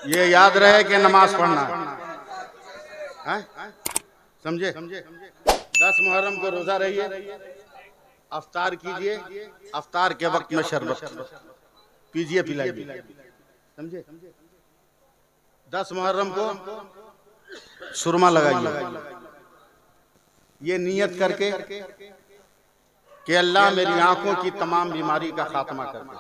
ये याद रहे कि नमाज पढ़ना है, समझे? 10 मुहर्रम को रोजा रहिए, अफ्तार कीजिए, अफ्तार के वक्त में शरबत पीजिए पिलाइए, समझे? 10 मुहर्रम को सुरमा लगाइए, ये नियत करके कि अल्लाह मेरी आंखों की तमाम बीमारी का खात्मा कर दे।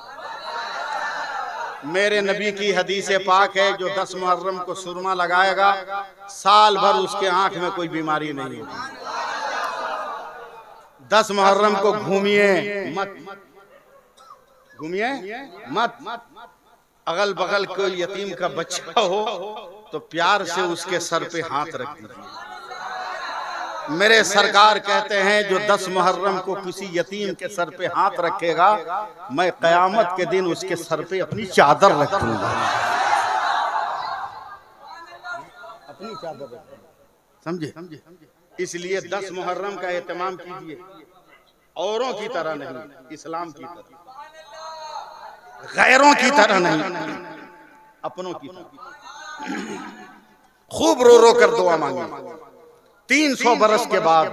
मेरे नबी की हदीस पाक है, जो 10 मुहर्रम को सुरमा लगाएगा साल भर उसके आंख में कोई बीमारी नहीं होगी। 10 मुहर्रम को घूमिए मत, घूमिए मत। अगल बगल कोई यतीम का बच्चा हो तो प्यार से उसके सर पे हाथ रख दीजिए। मेरे सरकार कहते हैं, जो 10 मुहर्रम को किसी यतीम के सर पे हाथ रखेगा, मैं कयामत के दिन उसके सर पे अपनी चादर रख दूंगा, अपनी चादर रख दूंगा, समझे? इसलिए 10 मुहर्रम का एहतमाम कीजिए, औरों की तरह नहीं, इस्लाम की तरह, गैरों की तरह नहीं, अपनों की तरह। खूब रो रो कर दुआ मांगे। 300 बरस के बाद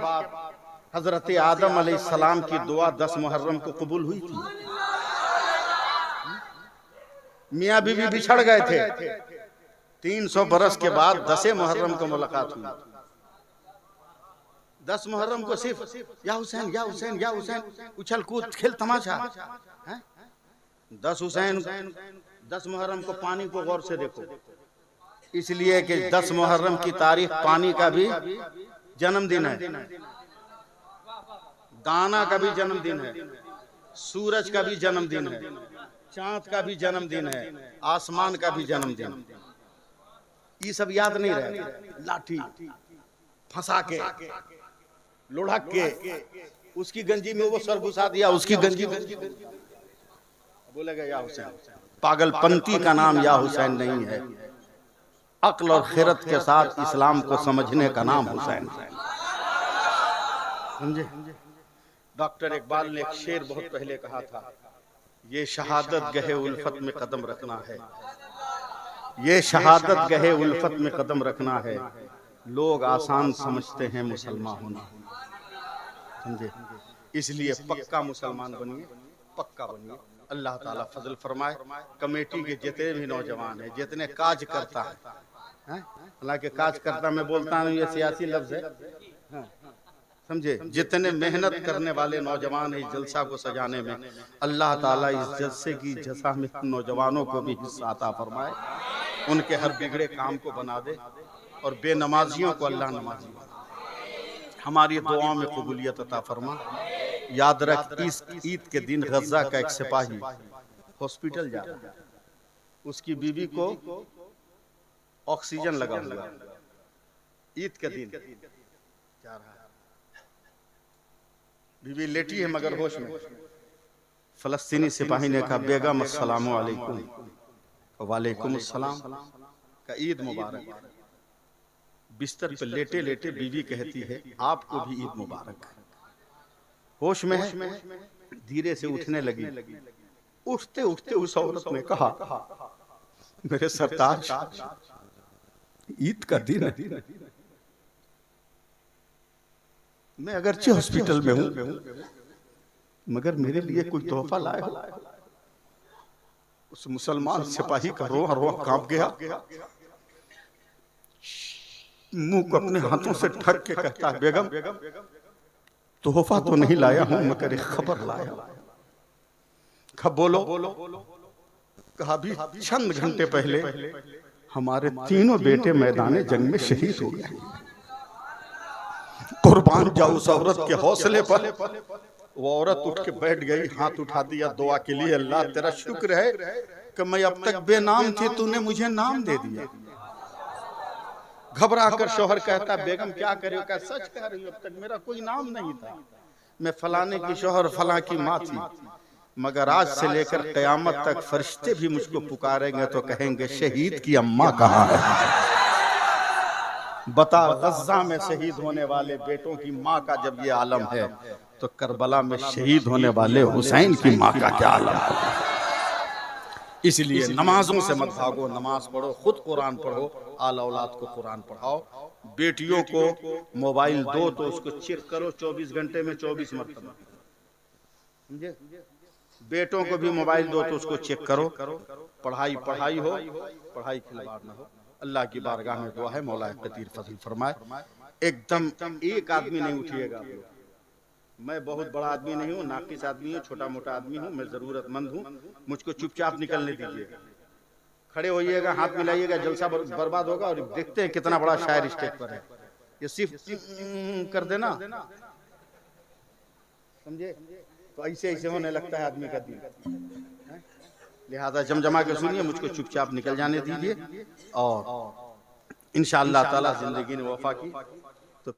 हजरत आदम अलैहिस्सलाम की दुआ 10 मुहर्रम को कबूल हुई थी। मियाँ बीवी बिछड़ गए थे, 300 बरस के बाद 10 मुहर्रम को मुलाकात हुई। 10 मुहर्रम को सिर्फ या हुसैन या हुसैन या हुसैन, उछल कूद खेल तमाशा है। 10 हुसैन, 10 मुहर्रम को पानी को गौर से देखो, इसलिए कि 10 मुहर्रम की तारीख पानी का भी जन्मदिन है, दाना का भी जन्मदिन है, सूरज का भी जन्मदिन है, चांद का भी जन्मदिन है, आसमान का भी जन्मदिन। ये सब याद नहीं रहे। लाठी फंसा के, लुढ़क के, उसकी गंजी में वो सर घुसा दिया, उसकी गंजी में बोलेगा या हुसैन। पागलपंती का नाम या हुसैन नहीं है, अक्ल और खिरत के साथ इस्लाम को समझने का नाम हुसैन है, समझे? डॉक्टर इकबाल ने एक शेर बहुत पहले कहा था, ये शहादत गहे उल्फत में कदम रखना है, ये शहादत गहे उल्फत में कदम रखना है, लोग आसान समझते हैं मुसलमान होना, समझे? इसलिए पक्का मुसलमान बनिए, पक्का बनिए। अल्लाह ताला फजल फरमाए। कमेटी के जितने भी नौजवान हैं, जितने काज करता है, हालांकि काज करता मैं बोलता हूँ ये सियासी लफ्ज है, समझे? जितने मेहनत करने वाले नौजवान इस जलसा को सजाने में, अल्लाह ताला इस जलसे की जसा में नौजवानों को भी हिस्सा अता फरमाए, उनके हर बिगड़े काम को बना दे, और बेनमाजियों को अल्लाह नमाजी बना दे। हमारी दुआओं में कबूलियत अता फरमा। याद रख, इस ईद के दिन गजा का एक सिपाही हॉस्पिटल जा रहा है, उसकी बीवी को ऑक्सीजन लगा हुआ, ईद के दिन जा रहा है, बीवी लेटी है मगर होश में। फलस्तीनी सिपाही ने कहा, बेगम अस्सलामु अलैकुम। वालेकुम अस्सलाम, का ईद मुबारक। बिस्तर पर लेटे लेटे बीवी कहती है, आपको भी ईद मुबारक। होश में है, धीरे से उठने लगी। उठते उठते उस औरत ने कहा, मेरे सरताज, ईद का दिन है, मैं अगरचे हॉस्पिटल में हूं, मगर मेरे लिए कोई तोहफा लाए हो? उस मुसलमान सिपाही का रोआ रोआ कांप गया, मुंह को अपने हाथों से ढक के कहता, बेगम तोहफा तो नहीं लाया हूं, मगर एक खबर लाया। कब बोलो? कहा, भी चंद घंटे पहले हमारे तीनों बेटे मैदान जंग में शहीद हो गए। कुर्बान जाओ उस औरत के हौसले पर। वो औरत उठ के बैठ गई, हाथ उठा दिया दुआ के लिए, अल्लाह तेरा शुक्र है कि मैं अब तक बेनाम थी, तूने मुझे नाम दे दिया। घबरा कर शौहर कहता, बेगम क्या करे? क्या सच कह रही हो? अब तक मेरा कोई नाम नहीं था, मैं फलाने की शौहर फला की माँ थी, मगर आज से लेकर कयामत तक फरिश्ते भी मुझको पुकारेंगे तो कहेंगे, शहीद की अम्मा कहाँ है? बता, गज़ा में शहीद होने वाले बेटों की माँ का जब ये आलम है, तो करबला में शहीद होने वाले हुसैन की माँ का क्या आलम है? इसलिए नमाजों से मत भागो, नमाज पढ़ो, खुद कुरान पढ़ो, आल औलाद को कुरान पढ़ाओ। बेटियों को मोबाइल दो तो उसको चेक करो 24 घंटे में 24 मरतबा, समझे। बेटों को भी मोबाइल दो तो उसको चेक करो। पढ़ाई पढ़ाई हो, पढ़ाई खिलवाड़ ना हो। अल्लाह की बारगाह में दुआ है मौला कदीर फजल फरमाए। एकदम एक आदमी नहीं उठिएगा आप लोग। मैं बहुत बड़ा आदमी नहीं हूँ, नाकिस आदमी हूँ, छोटा मोटा आदमी हूँ, मैं जरूरतमंद हूँ। मुझको चुपचाप निकलने दीजिएगा। खड़े होइएगा, हाथ मिलाइएगा, जलसा बर्बाद होगा। और देखते हैं कितना बड़ा शायर स्टेज पर है। ये सिर्फ कर देना, समझे, तो ऐसे ऐसे होने लगता है आदमी का दिल। लिहाजा जमजमा के सुनिए, मुझको चुपचाप निकल जाने दीजिए। और इंशाअल्लाह ताला जिंदगी ने वफा की